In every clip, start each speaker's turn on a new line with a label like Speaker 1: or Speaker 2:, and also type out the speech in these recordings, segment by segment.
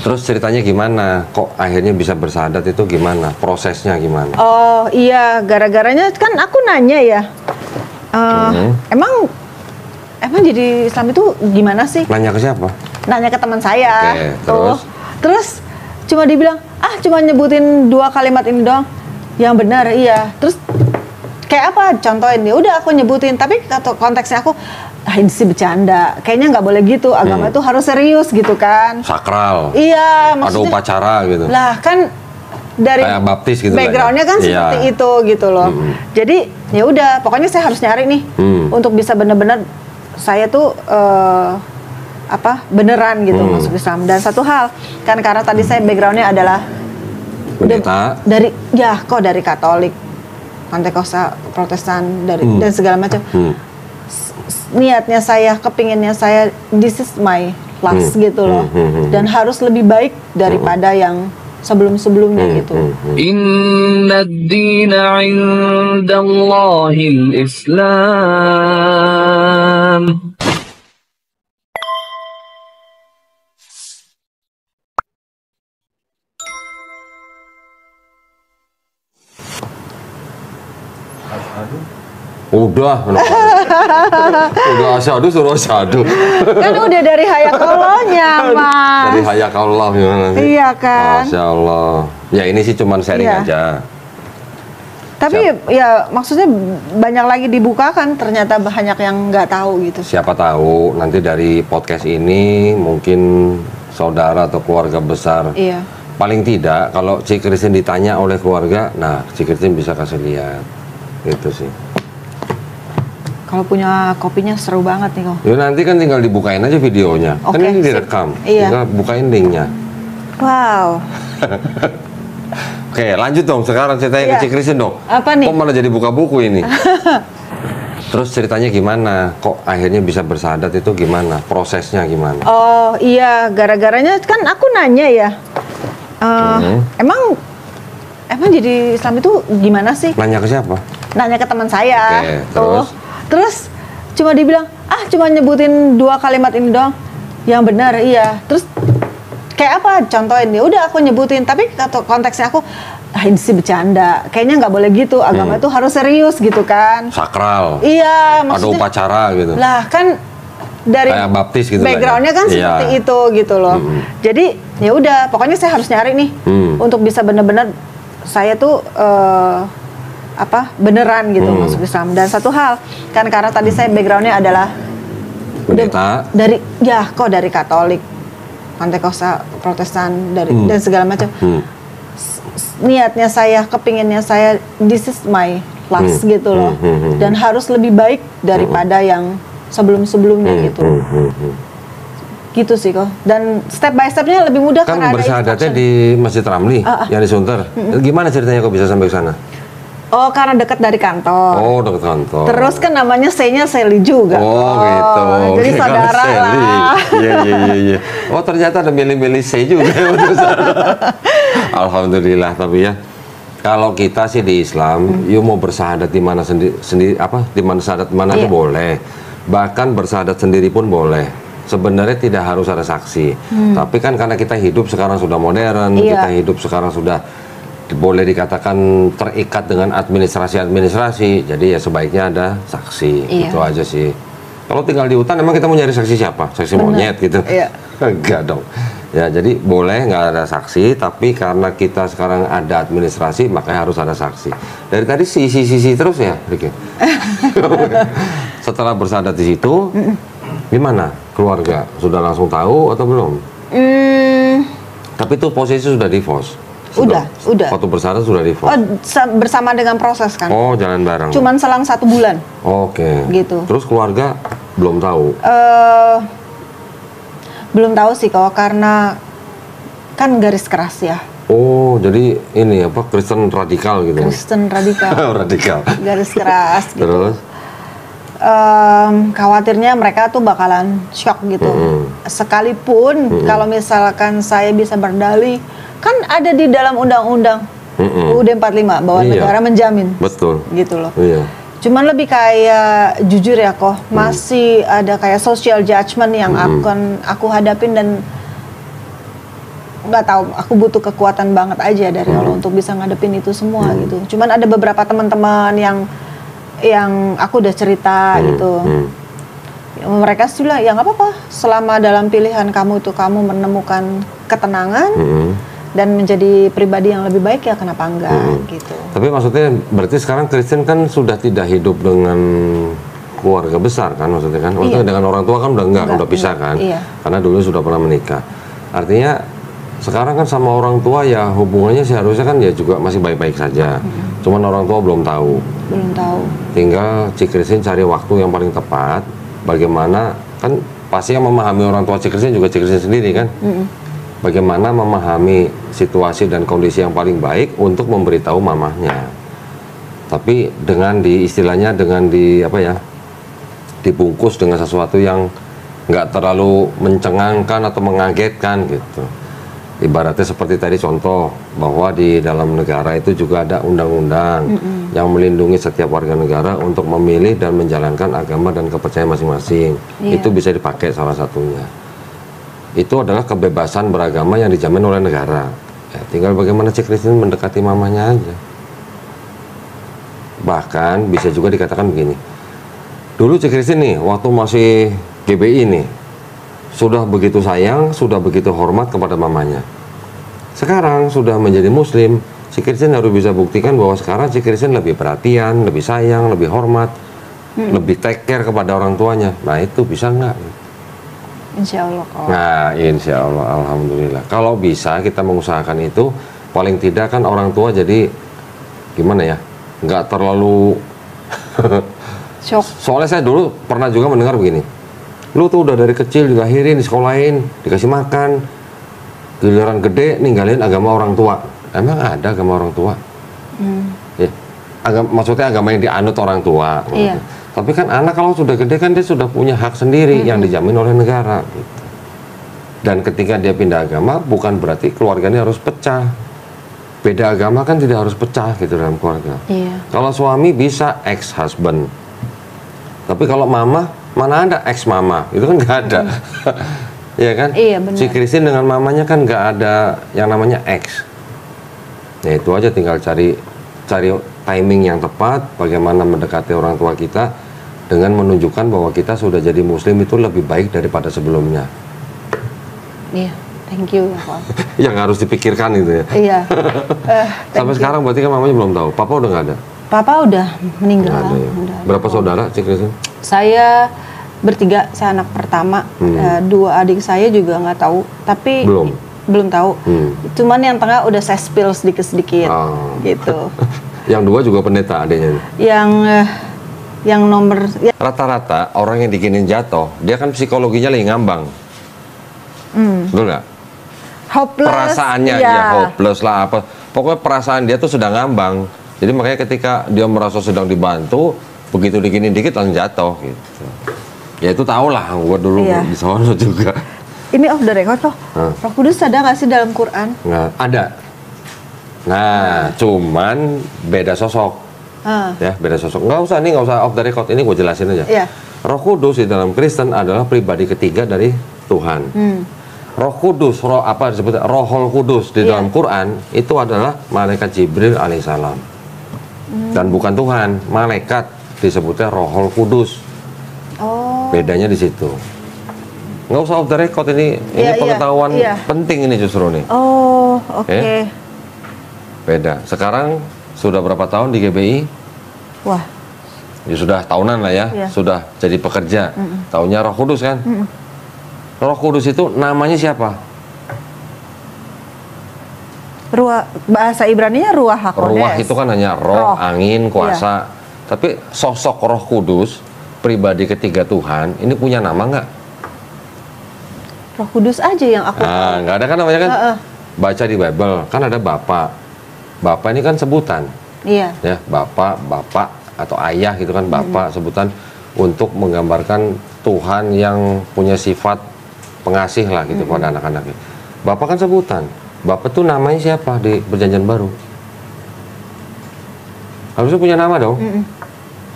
Speaker 1: Terus ceritanya gimana? Kok akhirnya bisa bersahadat itu gimana? Prosesnya gimana?
Speaker 2: Oh iya, gara-garanya kan aku nanya ya, emang jadi Islam itu gimana sih?
Speaker 1: Nanya ke siapa?
Speaker 2: Nanya ke teman saya.
Speaker 1: Oke,
Speaker 2: terus cuma dibilang, cuma nyebutin 2 kalimat ini doang. Yang benar, iya. Terus kayak apa? Contohin, ya udah aku nyebutin. Tapi konteksnya aku, ini sih bercanda. Kayaknya nggak boleh gitu. Agama itu harus serius gitu kan.
Speaker 1: Sakral.
Speaker 2: Iya,
Speaker 1: Ada
Speaker 2: maksudnya.
Speaker 1: upacara gitu.
Speaker 2: Lah kan dari
Speaker 1: kayak baptis gitu
Speaker 2: backgroundnya kan seperti itu gitu loh. Jadi ya udah, pokoknya saya harus nyari nih untuk bisa bener-bener saya tuh beneran gitu masuk Islam. Dan satu hal kan karena tadi saya backgroundnya adalah dari Katolik, Pantekosta, Protestan, dan segala macam. Niatnya saya, kepinginnya saya, this is my last gitu loh. Dan harus lebih baik daripada yang sebelum-sebelumnya gitu.
Speaker 3: Inna ad-dina 'indallahil Islam.
Speaker 1: Udah asyhadu suruh asyhadu.
Speaker 2: Kan udah dari hayakallahnya, Mas.
Speaker 1: Dari hayakallah gimana sih?
Speaker 2: Iya kan.
Speaker 1: Masya Allah. Ya ini sih cuman sharing aja.
Speaker 2: Tapi ya maksudnya banyak lagi dibukakan, ternyata banyak yang nggak tahu gitu.
Speaker 1: Siapa tahu nanti dari podcast ini mungkin saudara atau keluarga besar.
Speaker 2: Iya.
Speaker 1: Paling tidak kalau Ci Christine ditanya oleh keluarga, nah Ci Christine bisa kasih lihat. Itu sih.
Speaker 2: Kalau punya kopinya seru banget nih kok.
Speaker 1: Ya nanti kan tinggal dibukain aja videonya. Kan ini direkam.
Speaker 2: Iya.
Speaker 1: Tinggal bukain linknya.
Speaker 2: Wow.
Speaker 1: Oke, lanjut dong. Sekarang ceritanya ke Ci Christine dong.
Speaker 2: Apa nih?
Speaker 1: Kok malah jadi buka buku ini? Terus ceritanya gimana? Kok akhirnya bisa bersahadat itu gimana? Prosesnya gimana?
Speaker 2: Oh iya, gara-garanya kan aku nanya ya. Emang jadi Islam itu gimana sih?
Speaker 1: Nanya ke siapa?
Speaker 2: Nanya ke teman saya.
Speaker 1: Oke,
Speaker 2: terus cuma dibilang, cuma nyebutin 2 kalimat ini doang. Yang benar, iya. Terus kayak apa? Contohin, ya udah aku nyebutin. Tapi konteksnya aku, ini sih bercanda. Kayaknya nggak boleh gitu. Agama itu harus serius gitu kan.
Speaker 1: Sakral.
Speaker 2: Iya,
Speaker 1: Ada
Speaker 2: maksudnya.
Speaker 1: upacara gitu.
Speaker 2: Lah kan dari
Speaker 1: kayak baptis gitu.
Speaker 2: Backgroundnya kan seperti itu gitu loh. Jadi ya udah, pokoknya saya harus nyari nih untuk bisa bener-bener saya tuh beneran gitu masuk Islam. Dan satu hal kan karena tadi saya backgroundnya adalah dari Katolik, Pantekosta, Protestan, dan segala macam. Niatnya saya, kepinginnya saya, this is my last gitu loh. Dan harus lebih baik daripada yang sebelum-sebelumnya gitu. Gitu sih kok. Dan step by stepnya lebih mudah
Speaker 1: kan
Speaker 2: karena ada
Speaker 1: bersahadatnya di Masjid Ramli yang di Sunter. Gimana ceritanya kok bisa sampai ke sana?
Speaker 2: Oh, karena dekat dari kantor.
Speaker 1: Oh, dekat kantor.
Speaker 2: Terus kan namanya Senya Sally juga.
Speaker 1: Oh, gitu.
Speaker 2: Jadi saudara lah.
Speaker 1: Iya. Oh, ternyata ada milih-milih C juga. Alhamdulillah. Tapi ya, kalau kita sih di Islam, you mau bersahadat di mana sendiri di mana sahadat mana aja boleh. Bahkan bersahadat sendiri pun boleh. Sebenarnya tidak harus ada saksi. Tapi kan karena kita hidup sekarang sudah modern, kita hidup sekarang sudah boleh dikatakan terikat dengan administrasi, jadi ya sebaiknya ada saksi. Itu aja sih. Kalau tinggal di hutan, emang kita mau nyari saksi siapa? Saksi monyet gitu? Enggak dong. Ya, jadi boleh nggak ada saksi, tapi karena kita sekarang ada administrasi, makanya harus ada saksi. Dari tadi sisi terus ya, Ricky. Setelah bersahadat di situ, gimana? Keluarga sudah langsung tahu atau belum? Tapi itu posisi sudah divorce.
Speaker 2: Udah.
Speaker 1: Waktu bersahadat sudah divorce.
Speaker 2: Bersama dengan proses kan.
Speaker 1: Oh, jalan bareng.
Speaker 2: Cuman selang 1 bulan.
Speaker 1: Oke.
Speaker 2: Gitu.
Speaker 1: Terus keluarga belum tahu?
Speaker 2: Belum tahu sih kok, karena kan garis keras ya.
Speaker 1: Oh, jadi ini Kristen radikal gitu?
Speaker 2: Kristen radikal.
Speaker 1: Radikal.
Speaker 2: Garis keras gitu.
Speaker 1: Terus?
Speaker 2: Khawatirnya mereka tuh bakalan shock gitu. Sekalipun kalau misalkan saya bisa berdalih, kan ada di dalam undang-undang UUD 45 bahwa negara menjamin.
Speaker 1: Betul.
Speaker 2: Gitu loh.
Speaker 1: Iya.
Speaker 2: Cuman lebih kayak jujur ya kok, masih ada kayak social judgment yang akan aku hadapin, dan nggak tahu, aku butuh kekuatan banget aja dari Allah untuk bisa ngadepin itu semua gitu. Cuman ada beberapa teman-teman yang aku udah cerita gitu. Mereka sudah ya nggak apa-apa, selama dalam pilihan kamu itu kamu menemukan ketenangan dan menjadi pribadi yang lebih baik, ya kenapa enggak gitu.
Speaker 1: Tapi maksudnya berarti sekarang Kristen kan sudah tidak hidup dengan keluarga besar kan, maksudnya kan? Maksudnya dengan orang tua kan udah enggak udah pisah kan?
Speaker 2: Iya.
Speaker 1: Karena dulu sudah pernah menikah. Artinya sekarang kan sama orang tua ya hubungannya seharusnya kan ya juga masih baik-baik saja. Cuman orang tua belum tahu.
Speaker 2: Belum tahu.
Speaker 1: Tinggal Cik Christine cari waktu yang paling tepat. Bagaimana, kan pasti yang memahami orang tua Cik Christine juga Cik Christine sendiri kan? Bagaimana memahami situasi dan kondisi yang paling baik untuk memberitahu mamahnya. Tapi dengan istilahnya dengan dibungkus dengan sesuatu yang nggak terlalu mencengangkan atau mengagetkan gitu. Ibaratnya seperti tadi contoh bahwa di dalam negara itu juga ada undang-undang yang melindungi setiap warga negara untuk memilih dan menjalankan agama dan kepercayaan masing-masing. Itu bisa dipakai salah satunya. Itu adalah kebebasan beragama yang dijamin oleh negara. Ya, tinggal bagaimana Cik Christine mendekati mamanya aja. Bahkan bisa juga dikatakan begini. Dulu Cik Christine nih waktu masih GBI nih sudah begitu sayang, sudah begitu hormat kepada mamanya. Sekarang sudah menjadi muslim, Cik Christine harus bisa buktikan bahwa sekarang Cik Christine lebih perhatian, lebih sayang, lebih hormat, lebih take care kepada orang tuanya. Nah itu bisa nggak?
Speaker 2: Insya Allah kok.
Speaker 1: Nah insya Allah, alhamdulillah. Kalau bisa kita mengusahakan itu, paling tidak kan orang tua jadi gimana ya, nggak terlalu
Speaker 2: Shock.
Speaker 1: Soalnya saya dulu pernah juga mendengar begini, lu tuh udah dari kecil dilahirin, disekolahin, dikasih makan, giliran gede ninggalin agama orang tua. Emang ada agama orang tua? Ya, maksudnya agama yang dianut orang tua.
Speaker 2: Iya.
Speaker 1: Tapi kan anak kalau sudah gede kan dia sudah punya hak sendiri yang dijamin oleh negara. Gitu. Dan ketika dia pindah agama bukan berarti keluarganya harus pecah. Beda agama kan tidak harus pecah gitu dalam keluarga.
Speaker 2: Iya.
Speaker 1: Kalau suami bisa ex-husband. Tapi kalau mama, mana ada ex-mama? Itu kan nggak ada. Iya kan?
Speaker 2: Iya, benar.
Speaker 1: Si Christine dengan mamanya kan nggak ada yang namanya ex. Ya itu aja, tinggal cari timing yang tepat, bagaimana mendekati orang tua kita dengan menunjukkan bahwa kita sudah jadi muslim itu lebih baik daripada sebelumnya.
Speaker 2: Iya, thank you ya Pak.
Speaker 1: Yang harus dipikirkan itu ya.
Speaker 2: Iya.
Speaker 1: Sampai sekarang berarti kan mamanya belum tahu. Papa udah nggak ada?
Speaker 2: Papa udah meninggal.
Speaker 1: Nggak ada ya?
Speaker 2: Udah.
Speaker 1: Berapa saudara Cik Christine?
Speaker 2: Saya bertiga, saya anak pertama. Dua adik saya juga nggak tahu, tapi belum tahu. Cuman yang tengah udah saya spill sedikit-sedikit, gitu.
Speaker 1: Yang dua juga pendeta adiknya.
Speaker 2: Yang nomor
Speaker 1: Rata-rata orang yang dikinin jatuh, dia kan psikologinya lagi ngambang. Betul nggak?
Speaker 2: hopeless.
Speaker 1: Perasaannya ya hopeless lah apa. Pokoknya perasaan dia tuh sedang ngambang. Jadi makanya ketika dia merasa sedang dibantu, begitu dikinin dikit langsung jatuh gitu. Ya itu tau lah, gue dulu di sana juga.
Speaker 2: Ini off the record loh. Roh Kudus ada nggak sih dalam Quran?
Speaker 1: Nggak ada. Nah, cuman beda sosok. Ya, beda sosok. Nggak usah off the record. Ini gue jelasin aja. Roh Kudus di dalam Kristen adalah pribadi ketiga dari Tuhan. Roh Kudus, apa disebutnya Rohul Kudus di dalam Quran itu adalah malaikat Jibril alaihissalam. Dan bukan Tuhan, malaikat disebutnya Rohul Kudus. Bedanya di situ. Nggak usah off the record ini pengetahuan penting ini justru nih.
Speaker 2: Oke.
Speaker 1: Beda. Sekarang sudah berapa tahun di GBI?
Speaker 2: Wah.
Speaker 1: Ya sudah tahunan lah ya. Sudah jadi pekerja. Taunya Roh Kudus kan? Roh Kudus itu namanya siapa?
Speaker 2: Ruah, bahasa Ibrani-nya Ruah HaKodes.
Speaker 1: Ruah itu kan hanya roh, angin, kuasa. Tapi sosok Roh Kudus, pribadi ketiga Tuhan, ini punya nama nggak?
Speaker 2: Roh Kudus aja yang aku tahu.
Speaker 1: Nggak ada kan namanya kan? Baca di Bible, kan ada Bapak. Bapak ini kan sebutan.
Speaker 2: Iya.
Speaker 1: Ya, Bapak atau ayah gitu kan, Bapak sebutan untuk menggambarkan Tuhan yang punya sifat pengasih lah gitu pada anak-anaknya. Bapak kan sebutan. Bapak tuh namanya siapa di Perjanjian Baru? Harusnya punya nama dong.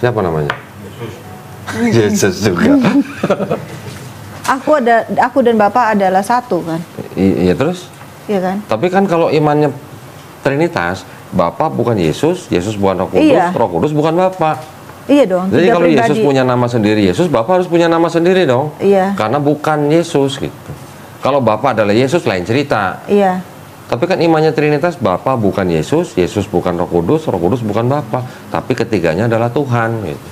Speaker 1: Siapa namanya? Yesus juga.
Speaker 2: Aku dan Bapak adalah satu kan?
Speaker 1: Iya terus?
Speaker 2: Iya kan?
Speaker 1: Tapi kan kalau imannya Trinitas, Bapa bukan Yesus, Yesus bukan Roh Kudus,
Speaker 2: Iya.
Speaker 1: Roh Kudus bukan Bapa.
Speaker 2: Iya dong.
Speaker 1: Jadi
Speaker 2: tiga
Speaker 1: kalau
Speaker 2: pribadi.
Speaker 1: Yesus punya nama sendiri Yesus, Bapa harus punya nama sendiri dong.
Speaker 2: Iya.
Speaker 1: Karena bukan Yesus gitu. Kalau Bapa adalah Yesus lain cerita.
Speaker 2: Iya.
Speaker 1: Tapi kan imannya Trinitas, Bapa bukan Yesus, Yesus bukan Roh Kudus bukan Bapa. Tapi ketiganya adalah Tuhan gitu.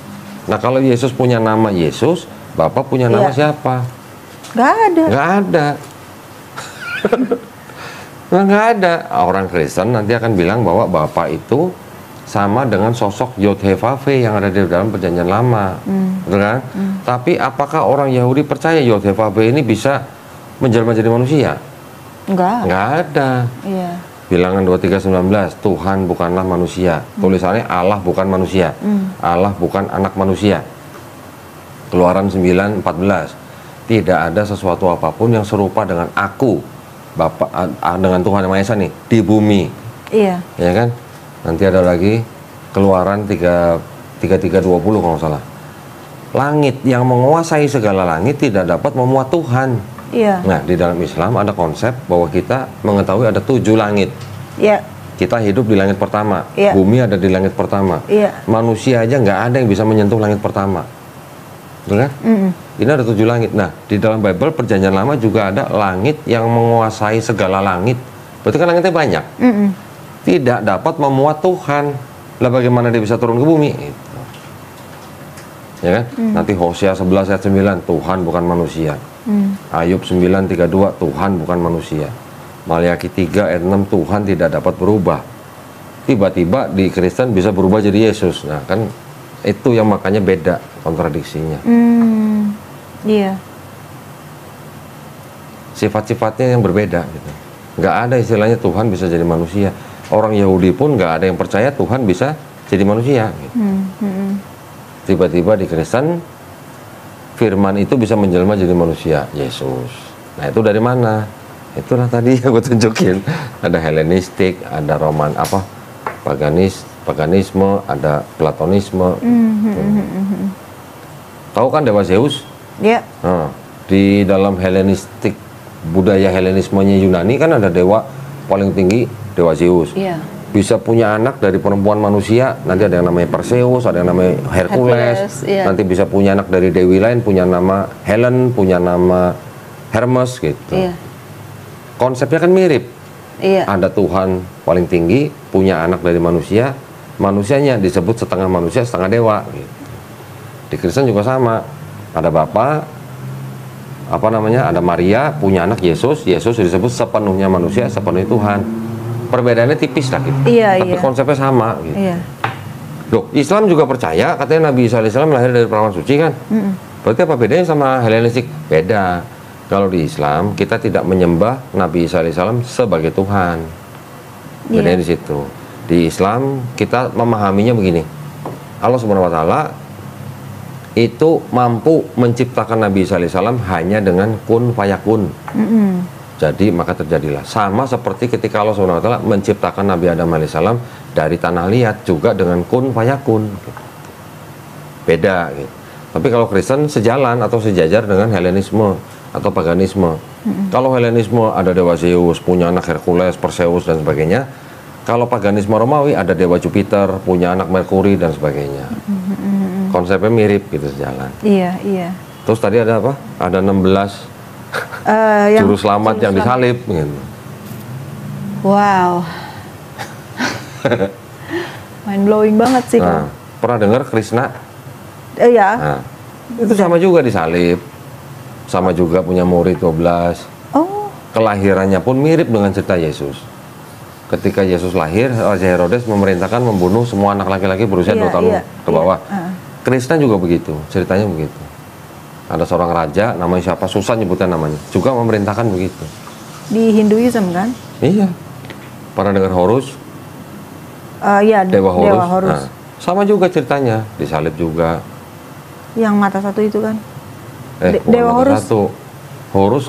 Speaker 1: Nah kalau Yesus punya nama Yesus, Bapa punya nama
Speaker 2: Iya.
Speaker 1: siapa?
Speaker 2: Nggak ada.
Speaker 1: Nggak ada. Nggak ada. Orang Kristen nanti akan bilang bahwa Bapa itu sama dengan sosok Yod-Heh-Vav-He yang ada di dalam Perjanjian Lama, betul kan? Tapi apakah orang Yahudi percaya Yod-Heh-Vav-He ini bisa menjelma jadi manusia?
Speaker 2: Nggak.
Speaker 1: Nggak ada.
Speaker 2: Iya.
Speaker 1: Bilangan 23:19, Tuhan bukanlah manusia. Tulisannya Allah bukan manusia. Allah bukan anak manusia. Keluaran 9:14, tidak ada sesuatu apapun yang serupa dengan aku, Bapak, dengan Tuhan Yang Maha Esa nih di bumi.
Speaker 2: Iya.
Speaker 1: Ya kan? Nanti ada lagi Keluaran 33:20 kalau nggak salah. Langit yang menguasai segala langit tidak dapat memuat Tuhan.
Speaker 2: Iya.
Speaker 1: Nah, di dalam Islam ada konsep bahwa kita mengetahui ada 7 langit.
Speaker 2: Iya.
Speaker 1: Kita hidup di langit pertama,
Speaker 2: Iya.
Speaker 1: bumi ada di langit pertama.
Speaker 2: Iya.
Speaker 1: Manusia aja nggak ada yang bisa menyentuh langit pertama. Betul kan? Ini ada 7 langit. Nah, di dalam Bible Perjanjian Lama juga ada langit yang menguasai segala langit. Berarti kan langitnya banyak. Tidak dapat memuat Tuhan. Lah bagaimana dia bisa turun ke bumi? Itu. Ya kan? Nanti Hosea 11 ayat 9, Tuhan bukan manusia. Ayub 9:32, Tuhan bukan manusia. Maliaki 3 ayat 6, Tuhan tidak dapat berubah. Tiba-tiba di Kristen bisa berubah jadi Yesus. Nah, kan itu yang makanya beda kontradiksinya.
Speaker 2: Iya.
Speaker 1: Sifat-sifatnya yang berbeda gitu. Nggak ada istilahnya Tuhan bisa jadi manusia. Orang Yahudi pun nggak ada yang percaya Tuhan bisa jadi manusia gitu. Tiba-tiba di Kristen firman itu bisa menjelma jadi manusia, Yesus. Nah, itu dari mana? Itulah tadi yang gue tunjukin. Ada Helenistik, ada Roman paganisme, ada Platonisme. Tahu kan dewa Zeus?
Speaker 2: Iya.
Speaker 1: Nah, di dalam Helenistik, budaya Helenismenya Yunani kan ada dewa paling tinggi, dewa Zeus.
Speaker 2: Iya.
Speaker 1: Bisa punya anak dari perempuan manusia, nanti ada yang namanya Perseus, ada yang namanya Hercules,
Speaker 2: iya.
Speaker 1: nanti bisa punya anak dari dewi lain, punya nama Helen, punya nama Hermes gitu.
Speaker 2: Iya.
Speaker 1: Konsepnya kan mirip.
Speaker 2: Iya.
Speaker 1: Ada Tuhan paling tinggi, punya anak dari manusia, manusianya disebut setengah manusia, setengah dewa gitu. Di Kristen juga sama. Ada Bapa, ada Maria, punya anak Yesus, Yesus disebut sepenuhnya manusia, sepenuhnya Tuhan. Perbedaannya tipis lah gitu.
Speaker 2: Iya,
Speaker 1: Tapi
Speaker 2: iya.
Speaker 1: konsepnya sama gitu.
Speaker 2: Iya.
Speaker 1: Loh, Islam juga percaya, katanya Nabi Isa alaihissalam lahir dari perawan suci kan? Berarti apa bedanya sama Helenistik? Beda. Kalau di Islam, kita tidak menyembah Nabi Isa alaihissalam sebagai Tuhan. Bedanya
Speaker 2: Iya.
Speaker 1: di situ. Di Islam, kita memahaminya begini. Allah Subhanahu wa Ta'ala itu mampu menciptakan Nabi Isa alaihissalam hanya dengan kun fayakun. Jadi maka terjadilah. Sama seperti ketika Allah Subhanahu wa Ta'ala menciptakan Nabi Adam alaihissalam dari tanah liat juga dengan kun fayakun. Beda gitu. Tapi kalau Kristen sejalan atau sejajar dengan Helenisme atau paganisme. Kalau Helenisme ada dewa Zeus, punya anak Hercules, Perseus dan sebagainya. Kalau paganisme Romawi ada dewa Jupiter, punya anak Merkuri dan sebagainya. Konsepnya mirip gitu sejalan.
Speaker 2: Iya, iya.
Speaker 1: Terus tadi ada apa? Ada 16 juru selamat yang disalib gitu.
Speaker 2: Wow. Mind blowing banget sih.
Speaker 1: Nah, pernah dengar Krishna?
Speaker 2: Iya.
Speaker 1: Nah, itu sama juga disalib. Sama juga punya murid 12.
Speaker 2: Oh.
Speaker 1: Kelahirannya pun mirip dengan cerita Yesus. Ketika Yesus lahir, Raja Herodes memerintahkan membunuh semua anak laki-laki berusia 2 tahun ke bawah. Krishna juga begitu, ceritanya begitu. Ada seorang raja, namanya siapa, susah nyebutkan namanya, juga memerintahkan begitu.
Speaker 2: Di Hinduism kan?
Speaker 1: Iya. Pernah dengar Horus?
Speaker 2: Iya,
Speaker 1: Dewa Horus.
Speaker 2: Dewa Horus.
Speaker 1: Nah, sama juga ceritanya, disalib juga.
Speaker 2: Yang mata satu itu kan?
Speaker 1: Bukan
Speaker 2: Dewa
Speaker 1: mata
Speaker 2: Horus.
Speaker 1: satu. Horus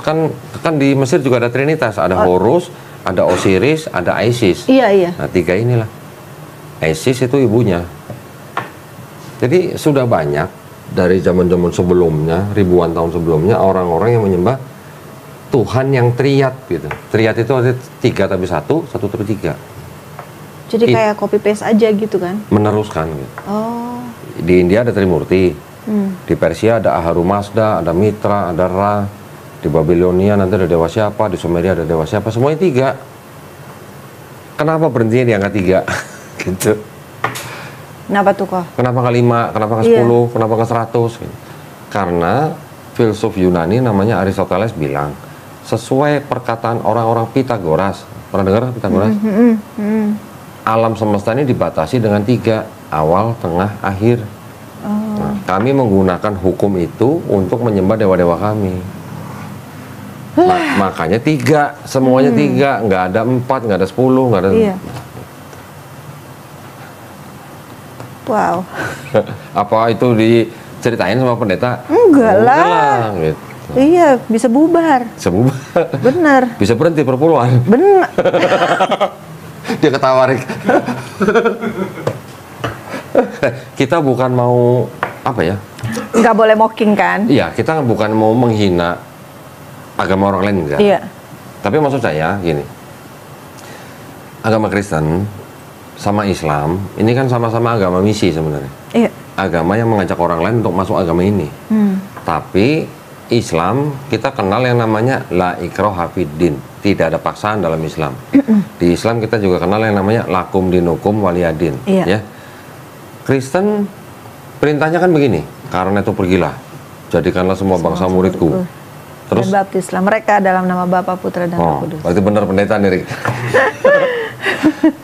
Speaker 1: kan di Mesir juga ada Trinitas, ada Horus, ada Osiris, ada Isis.
Speaker 2: Iya, iya.
Speaker 1: Nah, 3 inilah. Isis itu ibunya. Jadi sudah banyak dari zaman-zaman sebelumnya, ribuan tahun sebelumnya, orang-orang yang menyembah Tuhan yang triad gitu. Triad itu ada 3 tapi 1 tapi 3.
Speaker 2: Jadi kayak copy paste aja gitu kan?
Speaker 1: Meneruskan gitu.
Speaker 2: Oh.
Speaker 1: Di India ada Trimurti, di Persia ada Ahura Mazda, ada Mitra, ada Ra, di Babilonia nanti ada dewa siapa, di Sumeria ada dewa siapa, semuanya 3. Kenapa berhentinya di angka 3? Gitu.
Speaker 2: Kenapa tuh kok?
Speaker 1: Kenapa nggak 5? Kenapa nggak 10? Kenapa nggak 100? Gitu. Karena filsuf Yunani namanya Aristoteles bilang, sesuai perkataan orang-orang Pitagoras, pernah dengar Pitagoras? Alam semesta ini dibatasi dengan 3, awal, tengah, akhir. Nah, kami menggunakan hukum itu untuk menyembah dewa-dewa kami. Makanya 3, semuanya 3, nggak ada 4, nggak ada 10, nggak ada.
Speaker 2: Iya. Wow.
Speaker 1: Apa itu diceritain sama pendeta?
Speaker 2: Enggak lah.
Speaker 1: Gitu.
Speaker 2: Iya, bisa bubar.
Speaker 1: Semua
Speaker 2: Bener.
Speaker 1: bisa berhenti perpuluhan.
Speaker 2: Bener.
Speaker 1: Dia ketawa, Rik. Kita bukan mau apa ya?
Speaker 2: Nggak boleh mocking kan?
Speaker 1: Iya, kita bukan mau menghina agama orang lain, enggak.
Speaker 2: Iya.
Speaker 1: Tapi maksud saya gini, agama Kristen sama Islam ini kan sama-sama agama misi sebenarnya.
Speaker 2: Iya.
Speaker 1: Agama yang mengajak orang lain untuk masuk agama ini. Tapi Islam kita kenal yang namanya la ikraha fiddin, tidak ada paksaan dalam Islam. Di Islam kita juga kenal yang namanya lakum dinukum waliyadin.
Speaker 2: Iya.
Speaker 1: Ya. Kristen perintahnya kan begini, karena itu pergilah, jadikanlah semua bangsa muridku. Terus
Speaker 2: Dan baptislah mereka dalam nama Bapa, Putra, dan Roh Kudus.
Speaker 1: berarti benar pendeta nih, Rik.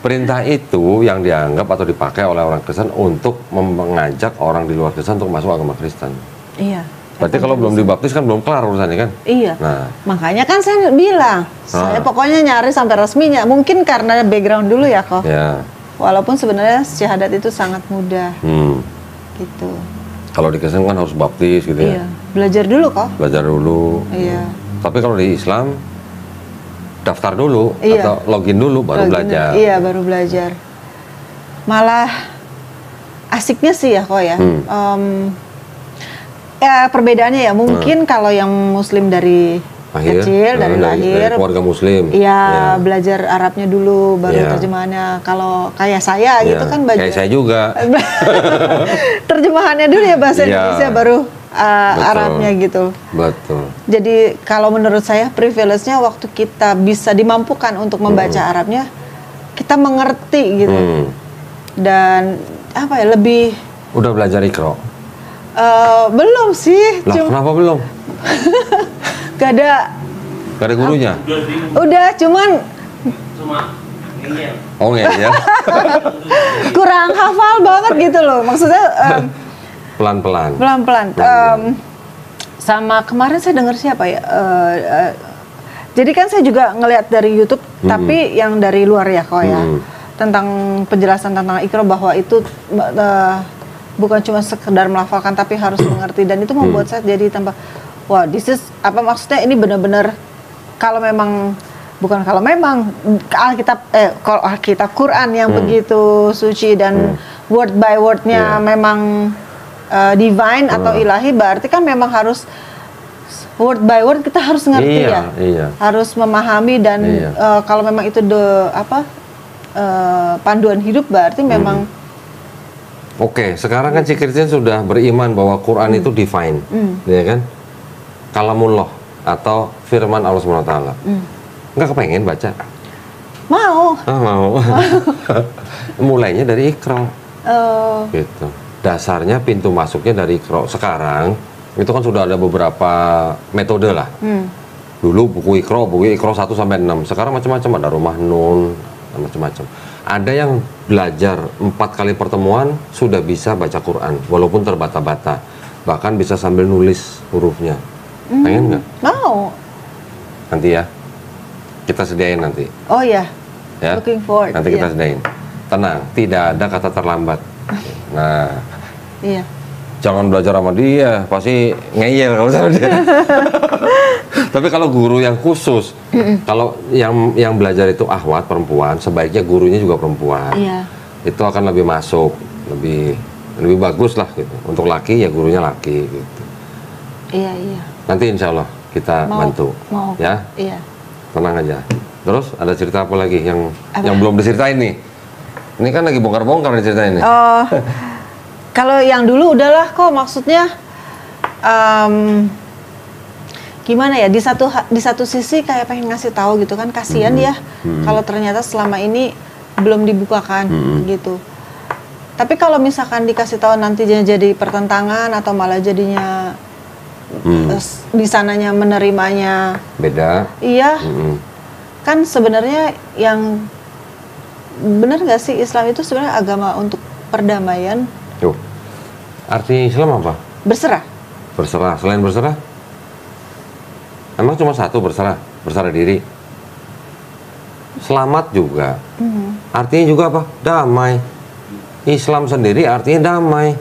Speaker 1: Perintah itu yang dianggap atau dipakai oleh orang Kristen untuk mengajak orang di luar Kristen untuk masuk agama Kristen.
Speaker 2: Iya.
Speaker 1: Berarti kalau belum dibaptis kan belum kelar urusannya kan?
Speaker 2: Iya.
Speaker 1: Nah,
Speaker 2: Makanya kan saya bilang, saya pokoknya nyari sampai resminya. Mungkin karena background dulu ya kok.
Speaker 1: ya.
Speaker 2: Walaupun sebenarnya syahadat itu sangat mudah, gitu.
Speaker 1: Kalau di Kristen kan harus baptis gitu
Speaker 2: Iya.
Speaker 1: ya.
Speaker 2: Belajar dulu kok.
Speaker 1: Belajar dulu.
Speaker 2: Iya.
Speaker 1: Tapi kalau di Islam daftar dulu
Speaker 2: Iya.
Speaker 1: atau login dulu baru belajar.
Speaker 2: Iya, baru belajar. Malah asiknya sih ya kok ya. Ya perbedaannya ya mungkin kalau yang Muslim dari kecil, dari lahir,
Speaker 1: keluarga Muslim.
Speaker 2: Iya, belajar Arabnya dulu, baru
Speaker 1: Iya.
Speaker 2: terjemahannya. Kalau kayak saya gitu kan belajar.
Speaker 1: Kayak saya juga.
Speaker 2: Terjemahannya dulu ya bahasa
Speaker 1: Iya.
Speaker 2: Indonesia, baru
Speaker 1: Betul.
Speaker 2: Arabnya gitu.
Speaker 1: Betul.
Speaker 2: Jadi kalau menurut saya privilege-nya waktu kita bisa dimampukan untuk membaca Arabnya, kita mengerti gitu. Dan apa ya, lebih
Speaker 1: Udah belajar Iqra?
Speaker 2: belum sih.
Speaker 1: Lah, kenapa belum?
Speaker 2: Gak ada.
Speaker 1: Gak ada gurunya?
Speaker 2: Udah, cuman
Speaker 1: Oh ya.
Speaker 2: kurang hafal banget gitu loh. Maksudnya
Speaker 1: Pelan-pelan.
Speaker 2: pelan-pelan. Sama kemarin saya dengar siapa ya? Jadi kan saya juga ngelihat dari YouTube, tapi yang dari luar ya kok ya. Tentang penjelasan tentang Iqra bahwa itu bukan cuma sekedar melafalkan tapi harus mengerti, dan itu membuat saya jadi tambah wah, this is apa maksudnya, ini benar-benar kalau memang kalau Alkitab Quran yang begitu suci dan word by wordnya memang divine atau ilahi, berarti kan memang harus word by word kita harus ngerti harus memahami, dan kalau memang itu panduan hidup, berarti memang
Speaker 1: Oke, sekarang kan si Kristen sudah beriman bahwa Quran itu divine, ya kan? Kalamullah atau firman Allah SWT. Nggak kepengen baca?
Speaker 2: mau.
Speaker 1: Mau. Mulainya dari Iqra. Gitu. Dasarnya pintu masuknya dari Iqra. Sekarang itu kan sudah ada beberapa metode lah. Dulu buku Iqra 1 sampai 6. Sekarang macam-macam, ada Rumah Nun, macam-macam. Ada yang belajar 4 kali pertemuan sudah bisa baca Quran walaupun terbata-bata, bahkan bisa sambil nulis hurufnya. Pengen nggak?
Speaker 2: Mau.
Speaker 1: Nanti ya, kita sediain nanti.
Speaker 2: Oh ya.
Speaker 1: Ya.
Speaker 2: Looking forward.
Speaker 1: Nanti kita sediain. Tenang, tidak ada kata terlambat. Nah,
Speaker 2: Iya.
Speaker 1: jangan belajar sama dia, pasti ngeyel kalau sama dia. Tapi kalau guru yang khusus, kalau yang belajar itu akhwat perempuan, sebaiknya gurunya juga perempuan.
Speaker 2: Iya.
Speaker 1: Itu akan lebih masuk, lebih bagus lah gitu. Untuk laki ya gurunya laki gitu.
Speaker 2: Iya.
Speaker 1: Nanti insya Allah kita bantu.
Speaker 2: Mau.
Speaker 1: Ya,
Speaker 2: Iya.
Speaker 1: tenang aja. Terus ada cerita apa lagi yang
Speaker 2: Apa?
Speaker 1: belum diceritain nih? Ini kan lagi bongkar-bongkar nih ceritanya nih.
Speaker 2: Oh, kalau yang dulu udahlah kok, maksudnya gimana ya, di satu sisi kayak pengen ngasih tahu gitu kan, kasihan ya kalau ternyata selama ini belum dibukakan gitu. Tapi kalau misalkan dikasih tahu nantinya jadi pertentangan atau malah jadinya di sananya menerimanya
Speaker 1: Beda.
Speaker 2: iya, kan sebenarnya yang benar nggak sih, Islam itu sebenarnya agama untuk perdamaian,
Speaker 1: Tuh. Arti Islam apa?
Speaker 2: berserah.
Speaker 1: Berserah. Selain berserah? Emang cuma satu berserah? Berserah diri. Selamat juga. Artinya juga apa? Damai. Islam sendiri artinya damai.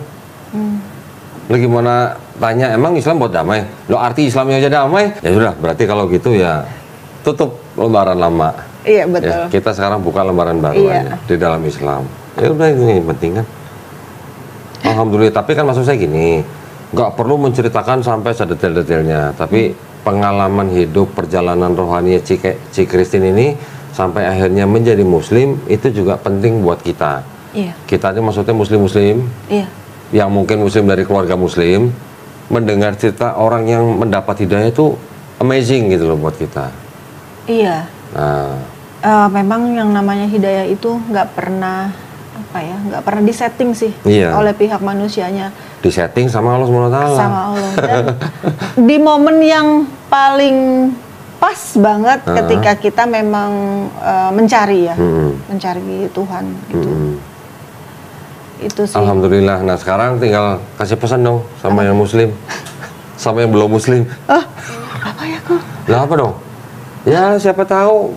Speaker 1: Lo gimana tanya, emang Islam buat damai? Lo arti Islamnya aja damai? Ya sudah, berarti kalau gitu ya tutup lembaran lama.
Speaker 2: Iya betul.
Speaker 1: Ya, kita sekarang buka lembaran baru
Speaker 2: Iya.
Speaker 1: aja di dalam Islam. Ya udah, ini yang penting kan. Alhamdulillah. Tapi kan maksud saya gini, nggak perlu menceritakan sampai sedetail-detailnya. Tapi pengalaman hidup, perjalanan rohani Ci Christine ini sampai akhirnya menjadi Muslim itu juga penting buat kita.
Speaker 2: Iya.
Speaker 1: Kita ini maksudnya Muslim-Muslim
Speaker 2: Iya.
Speaker 1: yang mungkin Muslim dari keluarga Muslim, mendengar cerita orang yang mendapat hidayah itu amazing gitu loh buat kita.
Speaker 2: Iya.
Speaker 1: Nah,
Speaker 2: Memang yang namanya hidayah itu nggak pernah nggak pernah disetting sih
Speaker 1: Iya.
Speaker 2: oleh pihak manusianya,
Speaker 1: disetting sama Allah SWT.
Speaker 2: sama Allah. Dan di momen yang paling pas banget ketika kita memang mencari ya, mencari Tuhan gitu. Itu sih.
Speaker 1: Alhamdulillah. Nah sekarang tinggal kasih pesan dong sama yang Muslim, sama yang belum Muslim.
Speaker 2: Apa ya kok?
Speaker 1: Lah apa dong? Ya siapa tahu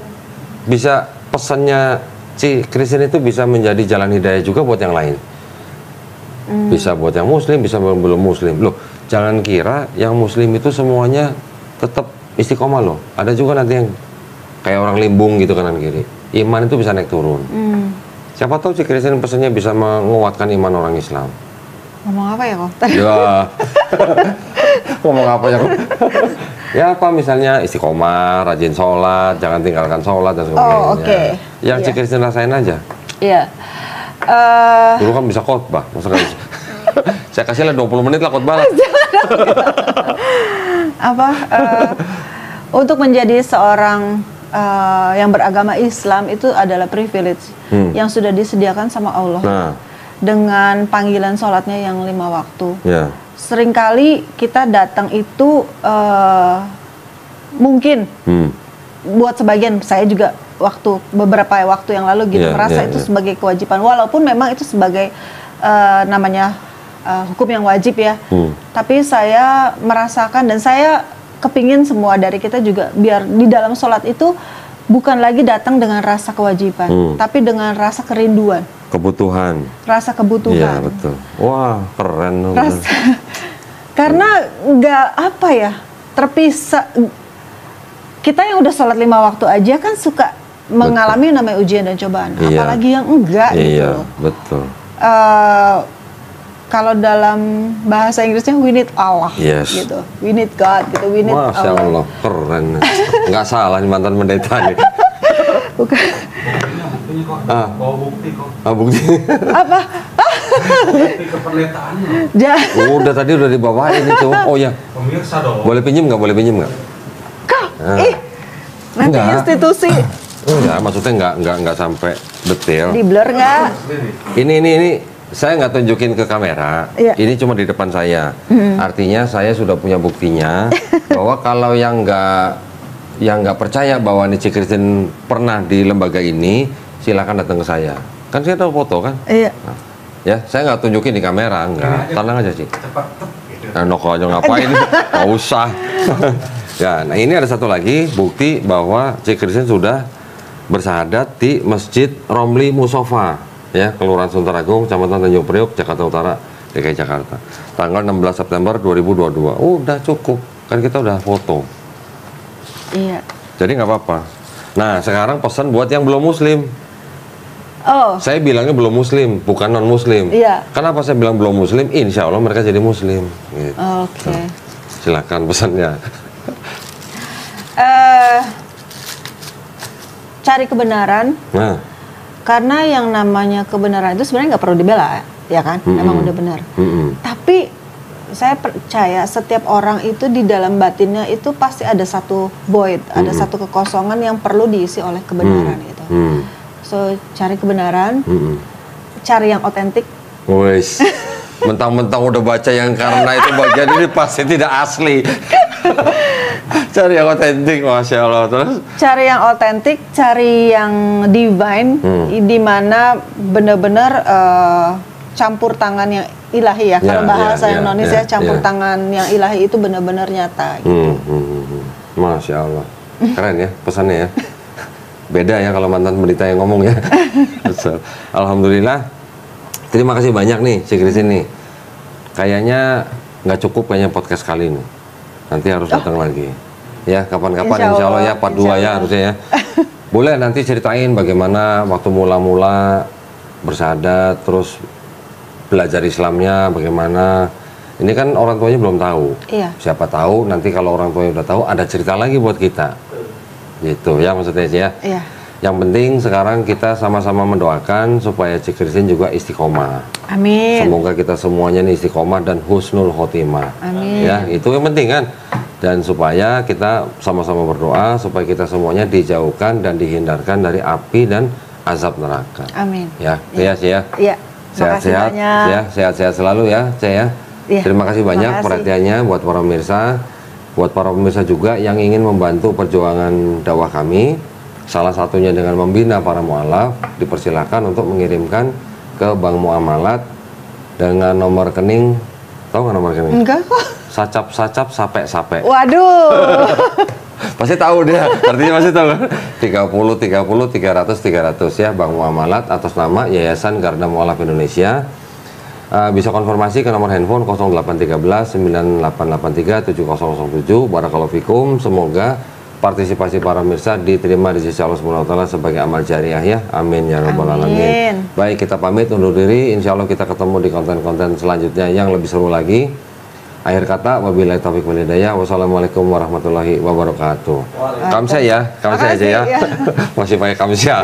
Speaker 1: bisa pesannya Ci Christine itu bisa menjadi jalan hidayah juga buat yang lain. Bisa buat yang Muslim, bisa buat yang belum Muslim. Loh, jangan kira yang Muslim itu semuanya tetap istiqomah loh. Ada juga nanti yang kayak orang limbung gitu kanan kiri. Iman itu bisa naik turun. Siapa tahu Ci Christine pesannya bisa menguatkan iman orang Islam.
Speaker 2: Ngomong apa ya kok?
Speaker 1: Ya. Ngomong apa ya? Ya apa misalnya istiqomah, rajin sholat, jangan tinggalkan sholat dan sebagainya.
Speaker 2: Oh, oke.
Speaker 1: Yang Ci
Speaker 2: Iya.
Speaker 1: Christine rasain aja.
Speaker 2: Iya.
Speaker 1: Dulu kan bisa khotbah, masa kan? Saya kasih lah 20 menit lah khotbah lah.
Speaker 2: Untuk menjadi seorang yang beragama Islam itu adalah privilege yang sudah disediakan sama Allah.
Speaker 1: Nah,
Speaker 2: Dengan panggilan sholatnya yang 5 waktu.
Speaker 1: ya.
Speaker 2: Seringkali kita datang itu mungkin buat sebagian, saya juga beberapa waktu yang lalu gitu merasa itu sebagai kewajiban, walaupun memang itu sebagai namanya hukum yang wajib ya. Tapi saya merasakan dan saya kepingin semua dari kita juga biar di dalam sholat itu bukan lagi datang dengan rasa kewajiban, tapi dengan rasa kerinduan.
Speaker 1: Kebutuhan.
Speaker 2: Rasa kebutuhan.
Speaker 1: Iya betul. Wah keren.
Speaker 2: Karena nggak terpisah. Kita yang udah sholat 5 waktu aja kan suka mengalami namanya ujian dan cobaan.
Speaker 1: Iya.
Speaker 2: Apalagi yang enggak gitu.
Speaker 1: Iya
Speaker 2: loh.
Speaker 1: betul.
Speaker 2: Kalau dalam bahasa Inggrisnya we need Allah,
Speaker 1: Yes.
Speaker 2: gitu. We need God, gitu. We need
Speaker 1: Masya Allah keren. Nggak salah nih mantan pendeta nih.
Speaker 2: Bukan.
Speaker 4: Bawa bukti kok.
Speaker 1: Bukti.
Speaker 2: Apa?
Speaker 4: Bukti kependetaannya.
Speaker 1: Udah tadi udah dibawain itu. Oh ya.
Speaker 4: Pemirsa dong.
Speaker 1: Boleh pinjem nggak? Boleh pinjem nggak?
Speaker 2: Nanti
Speaker 1: Enggak.
Speaker 2: institusi
Speaker 1: Enggak, maksudnya nggak sampai detail.
Speaker 2: di blur nggak?
Speaker 1: Ini saya nggak tunjukin ke kamera.
Speaker 2: Iya.
Speaker 1: Ini cuma di depan saya. Artinya saya sudah punya buktinya bahwa kalau yang nggak percaya bahwa Ci Christine pernah di lembaga ini, silakan datang ke saya. Kan saya tahu foto kan?
Speaker 2: Iya.
Speaker 1: Ya, saya nggak tunjukin di kamera, enggak. Tenang aja sih.
Speaker 4: Cepat gitu.
Speaker 1: Nah, noko aja ngapain? Nggak usah. Ya, nah ini ada satu lagi bukti bahwa Ci Christine sudah bersahadat di Masjid Romli Musofa, ya, Kelurahan Sunteragung, Kecamatan Tanjung Priok, Jakarta Utara, DKI Jakarta. Tanggal 16 September 2022. Udah cukup, kan kita udah foto.
Speaker 2: Iya.
Speaker 1: Jadi nggak apa-apa. Nah, sekarang pesan buat yang belum Muslim.
Speaker 2: Oh.
Speaker 1: Saya bilangnya belum Muslim, bukan non Muslim.
Speaker 2: Iya.
Speaker 1: Kenapa saya bilang belum Muslim? Insya Allah mereka jadi Muslim. Gitu.
Speaker 2: Oke.
Speaker 1: Silakan pesannya.
Speaker 2: cari kebenaran.
Speaker 1: Nah,
Speaker 2: Karena yang namanya kebenaran itu sebenarnya nggak perlu dibela, ya kan? Emang udah benar. Tapi saya percaya setiap orang itu di dalam batinnya itu pasti ada satu void, ada satu kekosongan yang perlu diisi oleh kebenaran itu. So cari kebenaran, cari yang otentik.
Speaker 1: wes. Mentang-mentang udah baca yang karena itu bagian ini pasti tidak asli. Cari yang otentik, masya Allah. Terus?
Speaker 2: Cari yang otentik, cari yang divine, di mana benar-benar campur tangan yang ilahi ya. Kalau bahasa Indonesia campur tangan yang ilahi itu benar-benar nyata. Gitu.
Speaker 1: Masya Allah, keren ya pesannya ya. Beda ya kalau mantan berita yang ngomong ya. Alhamdulillah. Terima kasih banyak nih, Cik Christine nih. Kayaknya nggak cukup kayaknya podcast kali ini. Nanti harus datang lagi. Ya, kapan-kapan insya Allah ya, part 2 ya harusnya ya. Boleh nanti ceritain bagaimana waktu mula-mula bersyahadat, terus belajar Islamnya bagaimana. Ini kan orang tuanya belum tahu.
Speaker 2: Iya.
Speaker 1: Siapa tahu nanti kalau orang tuanya udah tahu ada cerita lagi buat kita. Gitu ya maksudnya ya.
Speaker 2: Iya.
Speaker 1: Yang penting sekarang kita sama-sama mendoakan supaya Cik Christine juga istiqomah.
Speaker 2: Amin.
Speaker 1: Semoga kita semuanya nih istiqomah dan husnul khotimah.
Speaker 2: Amin.
Speaker 1: Ya, itu yang penting kan. Dan supaya kita sama-sama berdoa supaya kita semuanya dijauhkan dan dihindarkan dari api dan azab neraka.
Speaker 2: Amin.
Speaker 1: Ya, ya, ya.
Speaker 2: Iya.
Speaker 1: Sehat-sehat ya, sehat-sehat selalu ya, ya.
Speaker 2: Iya.
Speaker 1: Terima kasih banyak
Speaker 2: Makasih.
Speaker 1: perhatiannya buat para pemirsa. Buat para pemirsa juga yang ingin membantu perjuangan dakwah kami, salah satunya dengan membina para mualaf, dipersilakan untuk mengirimkan ke Bank Muamalat dengan nomor rekening. Tahu nggak nomor rekening?
Speaker 2: Enggak kok.
Speaker 1: Sacap-sacap sape-sape.
Speaker 2: Waduh.
Speaker 1: Pasti tahu dia, artinya masih tahu kan? 30 300 ya, Bank Muamalat atas nama Yayasan Garda Mualaf Indonesia. Bisa konfirmasi ke nomor handphone 0813 9883 7007. Barakallahu fikum. Semoga partisipasi para pemirsa diterima di sisi Allah Subhanahu wa taala sebagai amal jariah ya. Amin ya rabbal alamin. Baik, kita pamit undur diri. Insya Allah kita ketemu di konten-konten selanjutnya yang lebih seru lagi. Akhir kata, wabillahi taufiq wal hidayah. Wassalamualaikum warahmatullahi wabarakatuh. Kamsya ya, kamsya aja ya. Masih pakai kamsya.